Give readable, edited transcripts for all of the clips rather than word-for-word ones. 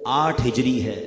8 हिजरी है,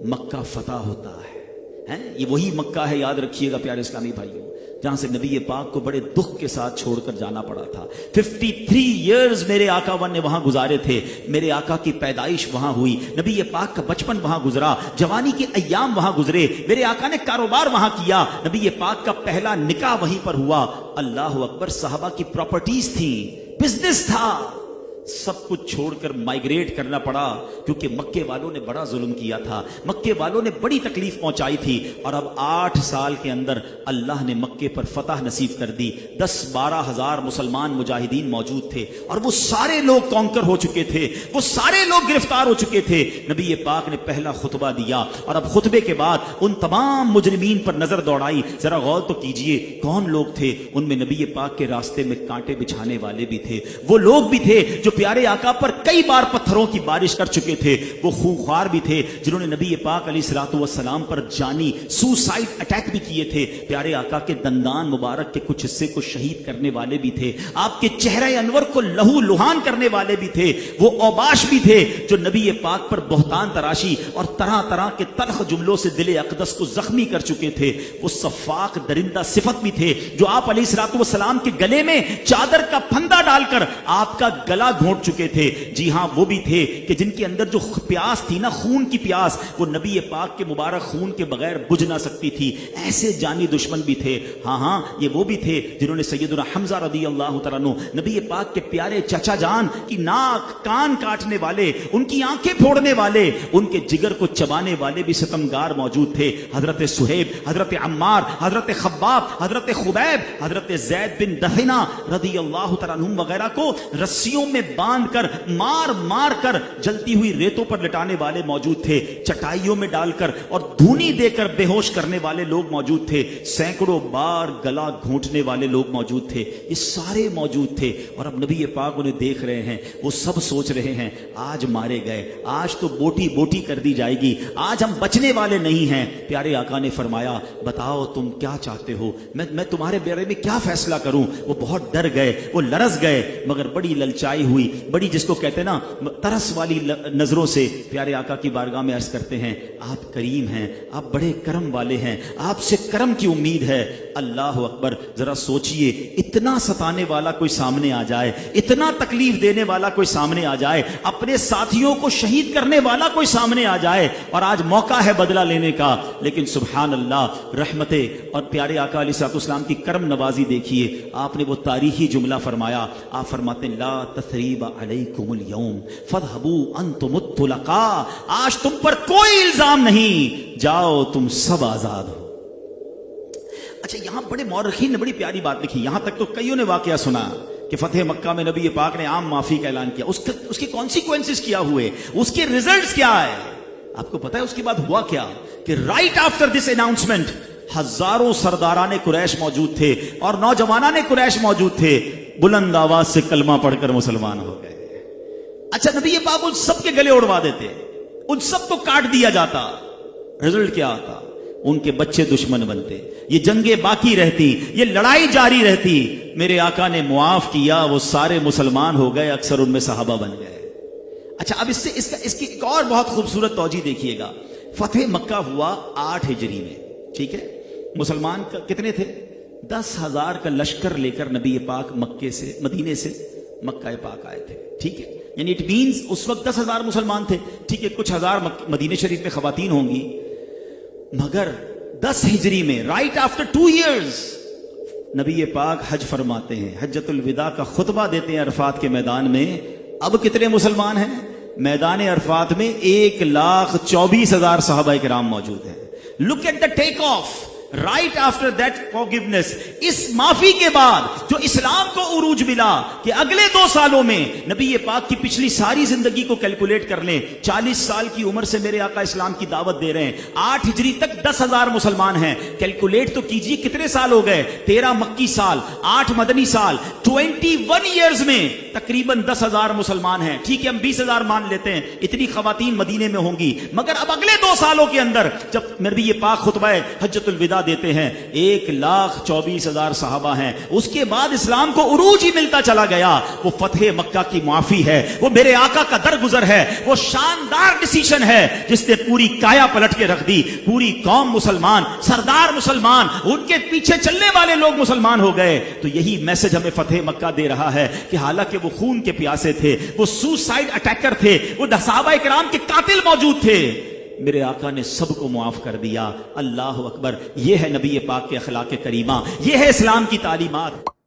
मक्का फतह होता है। ये वही मक्का है, याद रखिएगा प्यारे इस्लामी भाइयों, जहां से नबी पाक को बड़े दुख के साथ छोड़कर जाना पड़ा था। 53 इयर्स मेरे आका वन ने वहां गुजारे थे। मेरे आका की पैदाइश वहां हुई, नबी पाक का बचपन वहां गुजरा, जवानी के अय्याम वहां गुजरे, मेरे आका ने कारोबार वहां किया, नबी पाक का पहला निकाह वहीं पर हुआ। अल्लाह अकबर, साहबा की प्रॉपर्टीज थी, बिजनेस था, सब कुछ छोड़कर माइग्रेट करना पड़ा, क्योंकि मक्के वालों ने बड़ा जुल्म किया था, मक्के वालों ने बड़ी तकलीफ पहुंचाई थी। और अब 8 साल के अंदर अल्लाह ने मक्के पर फतह नसीब कर दी। 10-12 हजार मुसलमान मुजाहिदीन मौजूद थे और वो सारे लोग कॉन्कर हो चुके थे, वो सारे लोग गिरफ्तार हो चुके थे। नबी पाक ने पहला खुतबा दिया और अब खुतबे के बाद उन तमाम मुजरिमीन पर नजर दौड़ाई। जरा गौर तो कीजिए कौन लोग थे उनमें। नबी पाक के रास्ते में कांटे बिछाने वाले भी थे, वो लोग भी थे जो प्यारे आका पर कई बार पत्थरों की बारिश कर चुके थे, वो खूंखार भी थे जिन्होंने नबी पाक अलैहिस्सलातु वस्सलाम पर जानी सुसाइड अटैक भी किए थे। प्यारे आका के दंदान मुबारक के कुछ हिस्से को शहीद करने वाले भी थे, आपके चेहरे अनवर को लहू लुहान करने वाले भी थे, वो औबाश भी थे जो नबी पाक पर बहतान तराशी और तरह तरह के तल्ख जुमलों से दिले अक़दस को जख्मी कर चुके थे। वो सफ़ाक दरिंदा सिफत भी थे जो आप अलैहिस्सलातु वस्सलाम के गले में चादर का फंदा डालकर आपका गला घोंट चुके थे। जी हां, वो भी थे कि जिनके अंदर जो प्यास थी ना, खून की प्यास, वो नबी पाक के मुबारक खून के बगैर बुझ ना सकती थी। ऐसे जानी दुश्मन भी थे। हाँ, ये वो भी थे जिन्होंने सैयदना हमजा रदी अल्लाह तआला अन्हु, नबी पाक के प्यारे चचा जान की नाक कान काटने वाले, उनकी आंखें फोड़ने वाले, उनके जिगर को चबाने वाले भी सितमगार मौजूद थे। हजरत सुहेब, हजरत अम्मार, हजरत खब्बाब, हजरत खुबैब, हजरत जैद बिन दहिना रदी अल्लाह तआला अन्हुम वगैरह को रस्सियों में बांध कर मार मार कर जलती हुई रेतों पर लिटाने वाले मौजूद थे, चटाइयों में डालकर और धूनी देकर बेहोश करने वाले लोग मौजूद थे, सैकड़ों बार गला घोंटने वाले लोग मौजूद थे। ये सारे मौजूद थे और अब नबी पाक उन्हें देख रहे हैं। वो सब सोच रहे हैं आज मारे गए, आज तो बोटी बोटी कर दी जाएगी, आज हम बचने वाले नहीं हैं। प्यारे आका ने फरमाया, बताओ तुम क्या चाहते हो, मैं तुम्हारे बारे में क्या फैसला करूं। वो बहुत डर गए, वो लरस गए, मगर बड़ी ललचाई हुई, बड़ी जिसको कहते हैं ना तरस वाली नजरों से प्यारे आका की बारगाह में अर्ज करते हैं, आप करीम हैं, आप बड़े करम वाले हैं, आपसे करम की उम्मीद है। अल्लाह अकबर, जरा सोचिए, इतना सताने वाला कोई सामने आ जाए, इतना तकलीफ देने वाला कोई सामने आ जाए, अपने साथियों को शहीद करने वाला कोई सामने आ जाए, और आज मौका है बदला लेने का। लेकिन सुभान अल्लाह, रहमते और प्यारे आका अलैहिस्सलाम की करम नवाजी देखिए। आपने वो तारीखी जुमला फरमाया, आप फरमाते हैं, ला तसरीब अलैकुमुल यौम फदहबू अंतुमुत तुलका, आज तुम पर कोई इल्जाम नहीं, जाओ तुम सब आजाद हो। अच्छा, यहां बड़े मौरखीन ने बड़ी प्यारी बात लिखी। यहां तक तो कईयों ने वाकया सुना कि फतेह मक्का में नबी पाक ने आम माफी का ऐलान किया, उसके कॉन्सिक्वेंसेस क्या हुए, उसके रिजल्ट्स क्या है। आपको पता है उसके बाद हुआ क्या, कि राइट आफ्टर दिस अनाउंसमेंट हजारों सरदाराने कुरैश मौजूद थे और नौजवानाने कुरैश मौजूद थे, बुलंद आवाज से कलमा पढ़कर मुसलमान हो गए। अच्छा, नबी पाक उन सब के गले उड़वा देते, उन सब को काट दिया जाता, रिजल्ट क्या आता, उनके बच्चे दुश्मन बनते, ये जंगे बाकी रहती, ये लड़ाई जारी रहती। मेरे आका ने मुआफ किया, वो सारे मुसलमान हो गए, अक्सर उनमें सहाबा बन गए। अच्छा, अब इसकी एक और बहुत खूबसूरत तौजी देखिएगा। फतेह मक्का हुआ 8 हिजरी में, ठीक है। मुसलमान कितने थे? 10,000 का लश्कर लेकर नबी पाक मदीने से मक्का पाक आए थे, ठीक है। यानी इट मींस उस वक्त 10,000 मुसलमान थे, ठीक है। कुछ हजार मदीने शरीफ में खवातीन होंगी, मगर 10 हिजरी में राइट आफ्टर 2 years नबी पाक हज फरमाते हैं, हज्जतुल विदा का खुतबा देते हैं अरफात के मैदान में। अब कितने मुसलमान हैं मैदान अरफात में? 1,24,000 सहाबा किराम मौजूद हैं। Look at the take off right after that forgiveness. इस माफी के बाद जो इस्लाम को उरूज मिला कि अगले 2 सालों में नबी पाक की पिछली सारी जिंदगी को कैलकुलेट कर लें, 40 साल की उम्र से मेरे आका इस्लाम की दावत दे रहे हैं, 8 हिजरी तक 10,000 मुसलमान हैं। कैलकुलेट तो कीजिए कितने साल हो गए, 13 मक्की साल, 8 मदनी साल, 21 ईयर्स में तकरीबन 10,000 मुसलमान हैं। ठीक है, हम 20,000 मान लेते हैं, इतनी खवातीन मदीने में होंगी। मगर अब अगले 2 सालों के अंदर जब नबी पाक खुतबा हज्जतुल विदा اطلاع دیتے ہیں 1,24,000 صحابہ ہیں، اس کے بعد اسلام کو عروج ہی ملتا چلا گیا۔ وہ فتح مکہ کی معافی ہے، وہ میرے آقا کا درگزر ہے، وہ شاندار ڈیسیشن ہے جس نے پوری کایا پلٹ کے رکھ دی۔ پوری قوم مسلمان، سردار مسلمان، ان کے پیچھے چلنے والے لوگ مسلمان ہو گئے۔ تو یہی میسج ہمیں فتح مکہ دے رہا ہے کہ حالانکہ وہ خون کے پیاسے تھے، وہ سوسائڈ اٹیکر تھے، وہ صحابہ کرام کے قاتل موجود تھے، میرے آقا نے سب کو معاف کر دیا۔ اللہ اکبر! یہ ہے نبی پاک کے اخلاق کریمہ، یہ ہے اسلام کی تعلیمات۔